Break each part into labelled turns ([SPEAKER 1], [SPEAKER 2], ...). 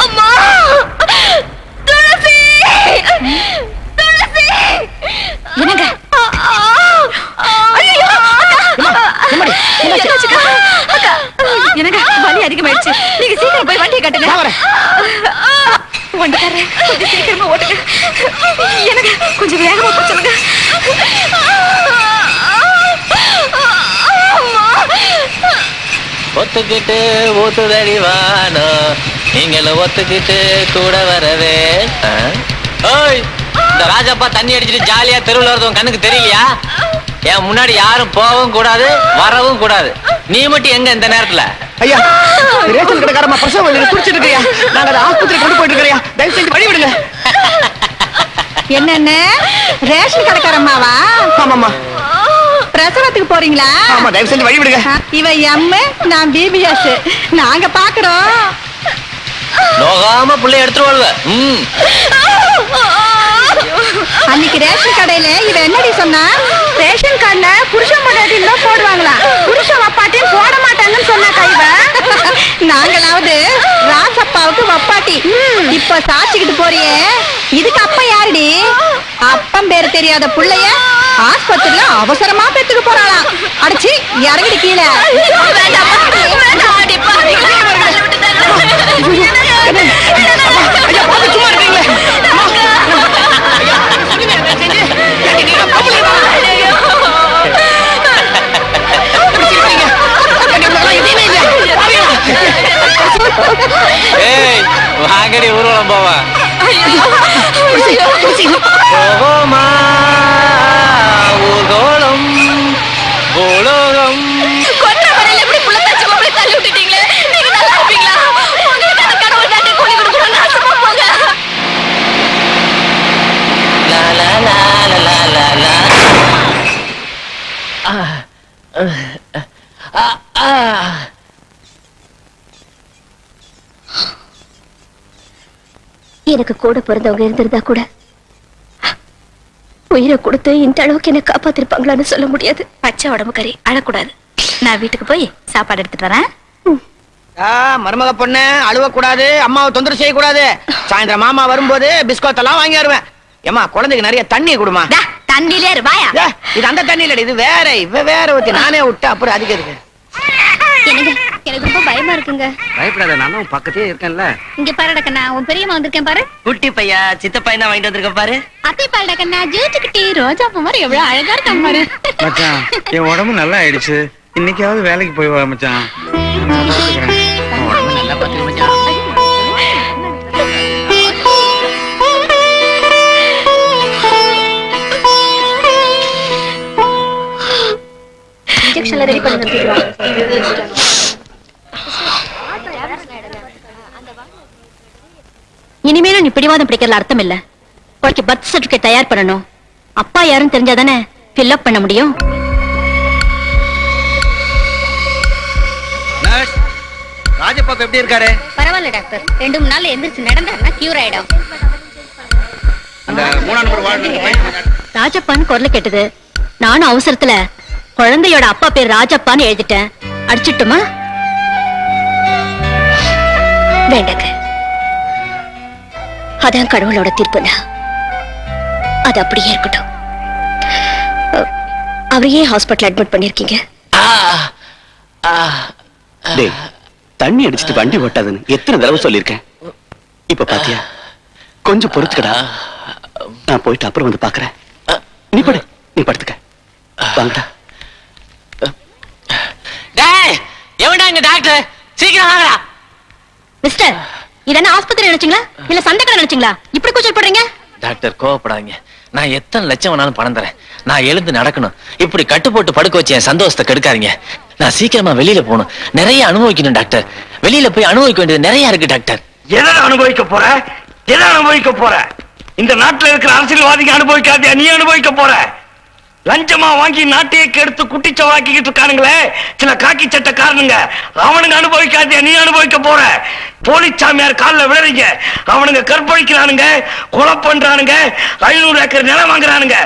[SPEAKER 1] அம்மா துளசி துளசி என்னங்க எனக்கு வலி அதிகமாயிடுச்சு. நீங்க சீக்கிரம் போய் வண்டியை கட்டுங்க. வண்டிக்காரன் கொஞ்சம் சீக்கிரமா ஓட்டுங்க. எனக்கு கொஞ்சம் வேகமா போக சொல்லுங்க.
[SPEAKER 2] ஒத்துக்கிட்டு ஊத்துதடி வானோ நீங்களும் ஒத்துக்கிட்டு கூட வரவே. ஓய், இந்த ராஜப்பா தண்ணி அடிச்சுட்டு ஜாலியா தெருவில் வரதும் கண்ணுக்கு தெரியலையா? என் முன்னாடி யாரும் போகவும் கூடாது வரவும் கூடாது. நீ மட்டும் எங்க இந்த நேரத்துல?
[SPEAKER 3] ஐயா, ரேஷன் கடைக்காரமா பிரசவ வலியில குடிச்சிட்டு இருக்கியா? நாங்க அதை ஆஸ்பத்திரி கொண்டு போயிட்டு இருக்கிறியா? தயவு செஞ்சு வழி விடுங்க.
[SPEAKER 1] என்னென்ன ரேஷன் கடைக்காரம்மாவா?
[SPEAKER 3] ஆமாம்மா.
[SPEAKER 1] பிரசவத்துக்கு போறீங்களா?
[SPEAKER 3] ஆமா, தயவு செஞ்சு வழி விடுங்க.
[SPEAKER 1] இவ எம், நான் பிபிஎஸ். நாங்க பாக்குறோம்.
[SPEAKER 2] நோகாம புள்ளைய எடுத்துருவாள்வ.
[SPEAKER 1] அன்னைக்கு ரேஷன் கடையில இவ என்னடி சொன்னா? ரேஷன் கார்டுல புருஷன் பொண்டாட்டின்னு தான் போடுவாங்களா, புருஷன் வப்பாட்டின்னு போட மாட்டாங்கன்னு சொன்னாக்கா இவ. நாங்களாவது ராசப்பாவுக்கு வப்பாட்டி. இப்ப சாட்சிக்கிட்டு போறியே, இதுக்கு அப்ப யாருடி? அப்பம் பேரு தெரியாத புள்ளைய ஆஸ்பத்திரியில அவசரமா பெத்துக்கு போறாளாம். அடிச்சு இறங்கிடு கீழே.
[SPEAKER 2] ஏய், வாங்கடி ஊர்வலம் போவா. போவோமா ஊர்கோலம் கோலோகம்.
[SPEAKER 4] எனக்கு கூட பிறந்தவங்க இருந்திருந்தா கூட உயிரை கொடுத்து இந்த அளவுக்கு என்ன காப்பாத்திருப்பாங்களான்னு சொல்ல முடியாது.
[SPEAKER 1] பச்சை உடம்பு கறி அழக்கூடாது. நான் வீட்டுக்கு போய் சாப்பாடு எடுத்துட்டு வரேன்.
[SPEAKER 3] மருமக பொண்ணு அழுவ கூடாது, அம்மாவை தொந்தரவு செய்ய கூடாது. சாயந்தரம் மாமா வரும்போது பிஸ்கட் எல்லாம் வாங்கி வருவேன். ஏமா, குழந்தைக்கு நிறைய தண்ணி கொடுமா.
[SPEAKER 1] தண்ணிலே வாயா.
[SPEAKER 3] இது அந்த தண்ணி இல்ல, இது வேற. இவ வேற ஊத்தி நானே விட்டு அப்புறம் அதுக்கு இருக்கு.
[SPEAKER 4] எனக்கு ரொம்ப பயமா இருக்குங்க.
[SPEAKER 3] பயப்படாத, நானும் பக்கத்தே இருக்கேன்ல.
[SPEAKER 4] இங்க பாருடக்கண்ணா, உன் பெரியம்மா வந்திருக்கேன் பாரு.
[SPEAKER 3] குட்டி பையா சித்தப்பா தான் வாங்கிட்டு வந்திருக்க பாரு.
[SPEAKER 4] அத்தை பாருடக்கண்ணா, ஜூட்டுக்கிட்டி ரோஜா பூ மாதிரி எவ்வளவு அழகா இருக்கான் பாரு.
[SPEAKER 5] மச்சான், என் உடம்பு நல்லா ஆயிடுச்சு. இன்னைக்காவது வேலைக்கு போய் வா மச்சான்.
[SPEAKER 3] உடம்பு நல்லா பாத்துக்க மச்சான்.
[SPEAKER 4] இன்ஜெக்ஷன்ல ரெடி பண்ணி வந்துருக்கோம்.
[SPEAKER 1] இனிமேலும் நீ பிடிவாதம் பிடிக்கிறதுல அர்த்தம் இல்ல. உனக்கு பர்த் சர்டிபிகேட் தயார் பண்ணணும். அப்பா யாரும் தெரிஞ்சாதானே ஃபில் அப் பண்ண முடியும்.
[SPEAKER 3] ராஜப்பாக்கு எப்படி இருக்காரு?
[SPEAKER 4] பரவாயில்ல டாக்டர், 2-3 நாள்ல எந்திரிச்சு நடந்தாருன்னா கியூர் ஆயிடும்.
[SPEAKER 5] அந்த 3ஆம் நம்பர் வார்டுல
[SPEAKER 1] ராஜப்பான்னு குரல் கேட்டது. நானும் அவசரத்துல குழந்தையோட அப்பா பேர் ராஜப்பான்னு எழுதிட்டேன். அடிச்சிட்டுமா?
[SPEAKER 4] வேண்டாங்க, அதான் கடவுளோட தீர்ப்புனா அது அப்படியே இருக்கட்டும். அவரையே ஹாஸ்பிட்டல் அட்மிட் பண்ணிருக்கீங்க.
[SPEAKER 6] தண்ணி அடிச்சுட்டு வண்டி ஓட்டாதுன்னு எத்தனை தடவை சொல்லியிருக்கேன். இப்ப பாத்தியா, கொஞ்சம் பொறுத்துக்கடா. நான் போயிட்டு அப்புறம் வந்து பாக்குறேன். நீ படு, நீ படுத்துக்க. வாங்கடா.
[SPEAKER 2] எவன்டா இங்க டாக்டர்? சீக்கிரம் வாங்கடா.
[SPEAKER 1] மிஸ்டர், இதென்ன ஆஸ்பத்திரி நினைச்சீங்களா இல்ல சந்தைக்கடை நினைச்சீங்களா? இப்படி கூச்சல் பண்றீங்க?
[SPEAKER 2] டாக்டர் கோவப்படாதீங்க. நான் எத்தனை லட்சம் வேணாலும் பணம் தரேன். நான் எழுந்து நடக்கணும். இப்படி கட்டு போட்டு படுக்க வச்சு என் சந்தோஷத்தை கெடுக்காதீங்க. நான் சீக்கிரமா வெளியில போகணும். நிறைய அனுபவிக்கணும் டாக்டர். வெளியில போய் அனுபவிக்க வேண்டியது நிறைய இருக்கு டாக்டர்.
[SPEAKER 5] எதை அனுபவிக்க போற? எதை அனுபவிக்க போற? இந்த நாட்டுல இருக்கிற அரசியல்வாதிக்கு அனுபவிக்காதே, நீ அனுபவிக்க போற. லஞ்சமா வாங்கி நாட்டையே கெடுத்து குட்டிச்சவராக்கிட்டு இருக்கானுங்களே சில காக்கி சட்டக்காரனுங்க, அவனுங்க அனுபவிக்காதே, நீ அனுபவிக்க போற. போலீஸ் சாமியார் காலில் விழுறீங்க, அவனுங்க கற்பழிக்கிறானுங்க, கொலை பண்றானுங்க, 500 ஏக்கர் நிலம் வாங்குறானுங்க,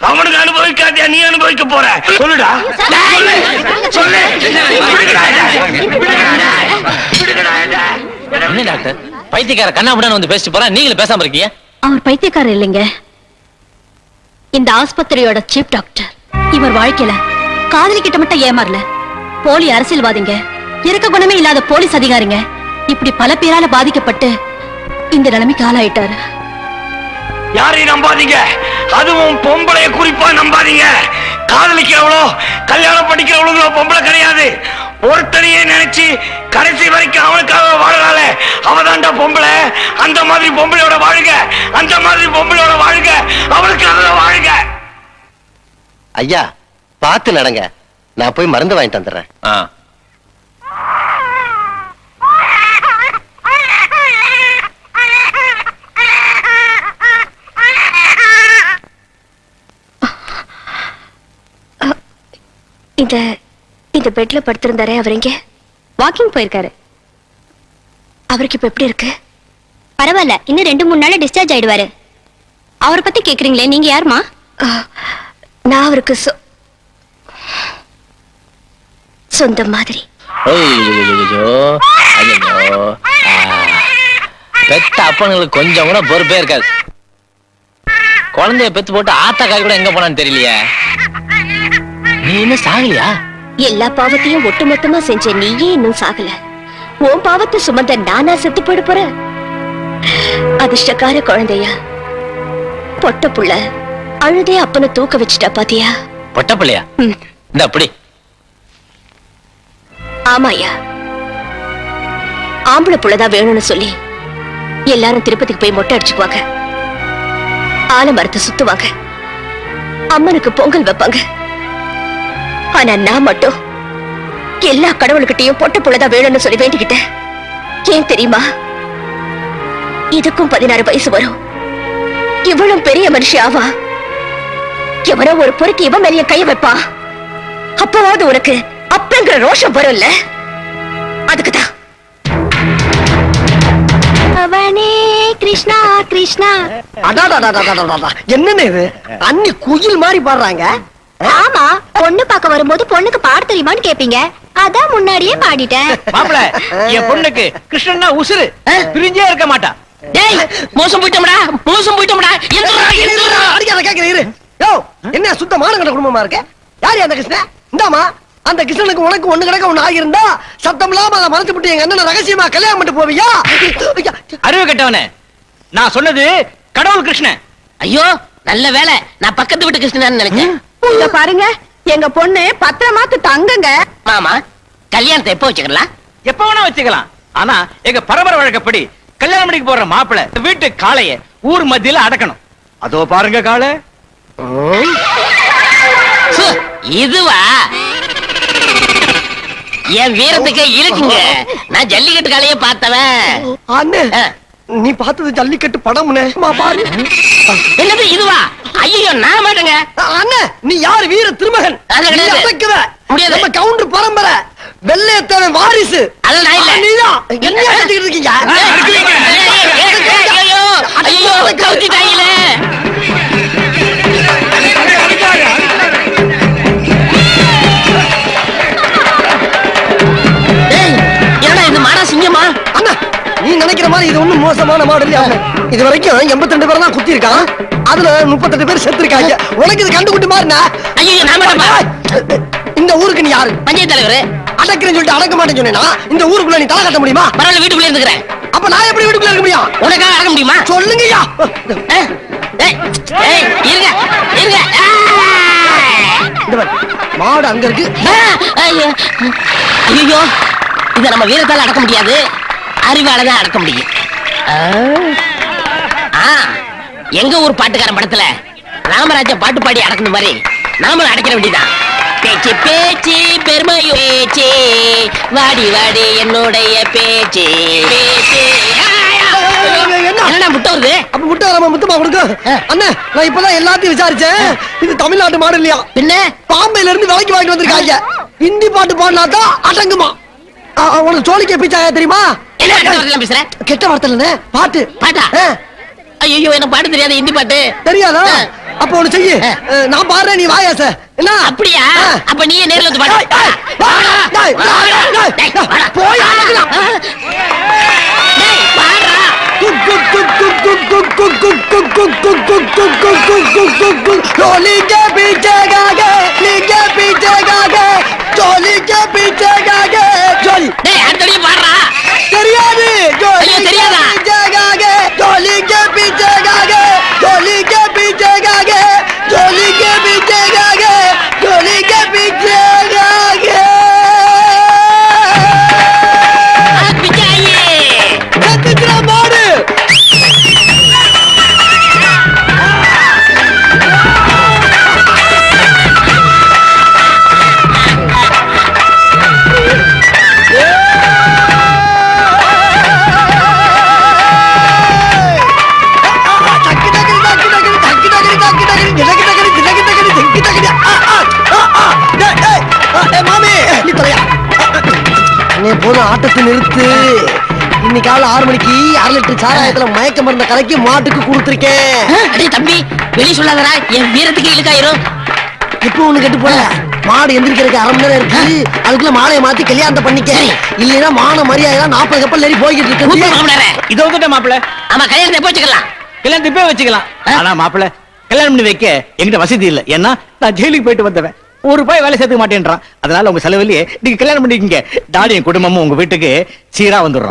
[SPEAKER 5] அவனுங்க அனுபவிக்காதே, நீ அனுபவிக்க போற. சொல்லுடா, சொல்லு.
[SPEAKER 2] என்ன டாக்டர் பைத்தியக்கார கண்ணாமடான்னு வந்து பேசிட்டு போறா, நீங்களும் பேசாம இருக்கீங்க.
[SPEAKER 4] அவர் பைத்தியக்காரர் இல்லைங்க, இந்த ஆஸ்பத்திரியோட சீஃப் டாக்டர். இவர் வாழ்க்கையில காதலி கிட்ட மட்டும் ஏமாறல, போலி அரசியல்வாதிங்க, இறக்க குணமே இல்லாத போலீஸ் அதிகாரிங்க, இப்படி பல பேரால பாதிக்கப்பட்டு இந்த நிலைமைக்கு ஆளாயிட்டாரு.
[SPEAKER 5] யாரையும் நம்பாதீங்க, அதுவும் பொம்பளைய குறிப்பா நம்பாதீங்க. காதலிக்கிறவளோ கல்யாணம் பண்ணிக்கிறவளோ பொம்பளை கிடையாது. ஒருத்தனையே நினைச்சு கடைசி வரைக்கும் அவனுக்காக வாழறாளே, அவதான்டா பொம்பளை. அந்த மாதிரி பொம்பளையோட வாழுங்க, அந்த மாதிரி பொம்பளையோட வாழுங்க, அவளுக்காக வாழுங்க.
[SPEAKER 7] ஐயா பார்த்து நடங்க, நான் போய் மருந்து வாங்கிட்டு வந்துடுறேன்.
[SPEAKER 4] இந்த பெட்ல படுத்திருந்தாரே, அவர் எங்க? வாக்கிங் போயிருக்காரு. அவருக்கு இப்ப எப்படி இருக்கு? பரவாயில்ல, இன்னும் 2-3 நாள்ல டிஸ்சார்ஜ் ஆயிடுவாரு. அவரை பத்தி கேக்குறீங்களே, நீங்க யாருமா? நான் அவருக்கு சொந்த மாதிரி.
[SPEAKER 2] பெத்த அப்பனுங்களுக்கு கொஞ்சம் கூட பொறுப்பே இருக்காது. குழந்தைய பெத்து போட்டு ஆத்தாக்காய் கூட எங்க போனான்னு தெரியலையே. நீ இன்னும் சாகலையா?
[SPEAKER 4] எல்லா பாவத்தையும் ஒட்டுமொத்தமா செஞ்ச நீயே இன்னும் சாகல. உன் பாவத்தை சுமந்த நானா செத்து போயிட போறேன்? அதிர்ஷ்டக்கார குழந்தையா, பொட்ட புள்ள அழுதே அப்பனை தூக்க வச்சுட்டா பாத்தியா?
[SPEAKER 2] பொட்ட பிள்ளையா? இந்த அப்படி.
[SPEAKER 4] ஆமாயா, ஆம்பளை புள்ளதான் வேணும்னு சொல்லி எல்லாரும் திருப்பதிக்கு போய் மொட்டை அடிச்சுக்குவாங்க, ஆலமரத்தை சுத்துவாங்க, அம்மனுக்கு பொங்கல் வைப்பாங்க. ஆனா நான் மட்டும் எல்லா கடவுள்கிட்டையும் பொட்ட புள்ளதான் வேணும்னு சொல்லி வேண்டிக்கிட்டேன். ஏன் தெரியுமா? இதுக்கும் 16 வயசு வரும், இவ்வளவு பெரிய மனுஷி ஆவா, எவரோ ஒரு பொறுக்கி இவன் மேலேயே கைய வைப்பா, அப்பவாவது உனக்கு அப்பங்கிற ரோஷம் வரும்ல, அதுக்குதான். அவனே கிருஷ்ணா கிருஷ்ணா.
[SPEAKER 3] என்னன்னு இது? அண்ணி குயில் மாதிரி பாடுறாங்க.
[SPEAKER 4] ஆமா, பொண்ணு பார்க்க வரும்போது பொண்ணுக்கு பாட தெரியுமான்னு கேப்பீங்க, அதான் முன்னாடியே பாடிட்டேன்.
[SPEAKER 3] மாப்பிள, என் பொண்ணுக்கு கிருஷ்ணன்னா உசுரு, பிரிஞ்சே இருக்க மாட்டா.
[SPEAKER 1] டேய், மோசம் போயிட்டோம்டா, மோசம் போயிட்டோம்டா.
[SPEAKER 3] அடிக்காத கேக்குறேன். யோ, என்ன சுத்தமான கண்ட குடும்பமா இருக்கு? யாரு அந்த கிருஷ்ணன்? இந்தாமா, அந்த கிருஷ்ணனுக்கு உனக்கு ஒண்ணு கிடக்க ஒண்ணு ஆகியிருந்தா சத்தம் இல்லாம அதை மறைச்சு விட்டு எங்க அண்ணனை ரகசியமா கல்யாணம் பண்ணிட்டு போவியா?
[SPEAKER 8] அறிவு கட்டவனே, நான் சொன்னது கடவுள் கிருஷ்ணன்.
[SPEAKER 1] ஐயோ, நல்ல வேலை, நான் பக்கத்து வீட்டு கிருஷ்ணன் நினைச்சேன்.
[SPEAKER 9] இங்க பாருங்க, எங்க பொண்ணு பத்திரமாத்து தங்குங்க.
[SPEAKER 1] மாமா, கல்யாணத்தை எப்போ வச்சுக்கலாம்?
[SPEAKER 8] எப்ப வேணா வச்சுக்கலாம். ஆனா எங்க பரம்பரை வழக்கப்படி கல்யாணம் பண்ணிக்கு போற மாப்பிள்ளை வீட்டு காளைய ஊர் மத்தியில அடக்கணும். அதோ பாருங்க காளை.
[SPEAKER 1] இதுவா என் வீரத்துக்கு இருக்குங்க. நான் ஜல்லிக்கட்டு காளைய பார்த்தவன்.
[SPEAKER 3] அண்ணே, நீ பார்த்தது ஜல்லிக்கட்டு படம்னே. பாரு.
[SPEAKER 1] என்னது இதுவா? ஐயோ, நான் மாட்டேங்க.
[SPEAKER 3] அண்ணே, நீ யாரு? வீர திருமகன்.
[SPEAKER 1] அதெல்லாம் கிடையாது.
[SPEAKER 3] நீ அசைக்குவ.
[SPEAKER 1] முடியாது.
[SPEAKER 3] நம்ம கவுண்டர் பரம்பரை, வெள்ளையத்தேவன் வாரிசு.
[SPEAKER 1] அதெல்லாம் நான் இல்ல.
[SPEAKER 3] நீதான். என்ன நினைச்சிட்டு இருக்கீங்க?
[SPEAKER 1] ஐயோ, ஐயோ, கவுத்திட்டாங்களே. ஏன்னா இது மாடா சிங்கமா?
[SPEAKER 3] அண்ணா, நீ நினைக்கிற மாதிரி இது ஒண்ணும் மோசமான மாடல் இல்ல. இது வரைக்கும் 82 பேர் தான் குத்தி இருக்கான். அதுல 38 பேர் செத்து இருக்காங்க. உனக்கு இது கண்டுகுட்டி மாறினா?
[SPEAKER 1] ஐயோ, நான் மாட்டேன்ப்பா.
[SPEAKER 3] இந்த ஊருக்கு நீ யாரு?
[SPEAKER 1] பஞ்சாயத்து தலைவர்.
[SPEAKER 3] அடக்கிறேன்னு சொல்லிட்டு அடக்க மாட்டேன்னு சொன்னேன்னா இந்த ஊருக்குள்ள நீ தலை கட்ட முடியுமா?
[SPEAKER 1] பரவாயில்ல, வீட்டுக்குள்ள இருந்துக்கிறேன்.
[SPEAKER 3] அப்ப நான் எப்படி வீட்டுக்குள்ள இருக்க முடியும்?
[SPEAKER 1] உனக்காக அடக்க முடியுமா?
[SPEAKER 3] சொல்லுங்கய்யா.
[SPEAKER 1] இருங்க இருங்க.
[SPEAKER 3] இந்த பாரு, மாடு அங்க இருக்கு.
[SPEAKER 1] ஐயோ, இத நம்ம வீரத்தால அடக்க முடியாது, அறிவாலதான் அடக்க முடியும். எங்க ஊர் பாட்டுக்காரன் படத்துல ராமராஜ பாட்டு பாடி அடக்கணும் மாதிரி நாமளும் அடைக்கிற வேண்டியதான். பேச்சு பேச்சு பெருமையோ பேச்சு, வாடி வாடி என்னுடைய பேச்சு பேச்சு. என்னடா முட்டை வருது?
[SPEAKER 3] அப்ப முட்டை நம்ம முத்தமா கொடுக்க. அண்ணா, நான் இப்பதான் எல்லாத்தையும் விசாரிச்சேன். இது தமிழ்நாட்டு மாடு இல்லையா?
[SPEAKER 1] பின்ன
[SPEAKER 3] பாம்பேல இருந்து விலைக்கு வாங்கிட்டு வந்திருக்காங்க. ஹிந்தி பாட்டு பாடினாதான் அடங்குமா. உனக்கு சோழிக்க பிச்சாயா தெரியுமா?
[SPEAKER 1] என்ன கெட்ட வார்த்தை பேசுற?
[SPEAKER 3] கெட்ட வார்த்தை இல்ல, பாட்டு.
[SPEAKER 1] பாட்டா? ஐயோ, எனக்கு பாட்டு தெரியாது, ஹிந்தி பாட்டு தெரியாதா?
[SPEAKER 3] அப்ப ஒண்ணு செய்யு, நான் பாடுறேன், நீ வாயாச. என்ன
[SPEAKER 1] அப்படியா? அப்ப நீயே நேர்ல வந்து பாடு.
[SPEAKER 3] போய்
[SPEAKER 1] பாடுறா.
[SPEAKER 3] चोली के पीछे गागे नीचे पीछे गागे चोली के पीछे गागे चोली
[SPEAKER 2] டேய் அடுத்தடியே பாடுறா
[SPEAKER 3] தெரியாது चोली
[SPEAKER 2] ஐயோ,
[SPEAKER 3] के
[SPEAKER 2] தெரியாதா?
[SPEAKER 3] पीछे गागे चोली के पीछे गागे चोली के पीछे गागे चोली के पीछे गागे चोली के पीछे गागे
[SPEAKER 2] பிச்சாயே
[SPEAKER 3] கத்துக்குற மாடு போதும் ஆட்டத்தை நிறுத்து இன்னைக்கு காலை 6 மணிக்கு 1/2 லிட்டர் சாராயத்துல மயக்க மருந்த கலக்கி மாட்டுக்கு கொடுத்துருக்கேன்
[SPEAKER 2] அடே தம்பி வெளிய சொல்லாதடா என் வீரத்துக்கு இழுக்காயிரும்
[SPEAKER 3] இப்போ ஒண்ணு கெட்டு போல மாடு எந்திரிக்கிறதுக்கு 1/2 மணி நேரம் இருக்கு அதுக்குள்ள மாலையை மாத்தி கல்யாணத்தை பண்ணிக்க இல்லைன்னா மான மரியாதை 40 கப்பல் ஏறி போய்கிட்டு இருக்கு
[SPEAKER 8] இதோ வந்துட்ட மாப்பிள
[SPEAKER 2] ஆமா கல்யாணத்தை எப்போ வச்சுக்கலாம்
[SPEAKER 8] கல்யாணத்தை இப்பவே வச்சுக்கலாம் ஆனா மாப்பிள கல்யாணம் பண்ணி வைக்க என்கிட்ட வசதி இல்ல ஏன்னா நான் ஜெயிலுக்கு போயிட்டு வந்தவன் ₹1 வேலை சேர்த்துக்க மாட்டேன்றான் அதனால உங்க செலவுலயே நீங்க கல்யாணம் பண்ணிக்கீங்க டாடியும் குடும்பமும் உங்க வீட்டுக்கு சீரா வந்துடுறோம்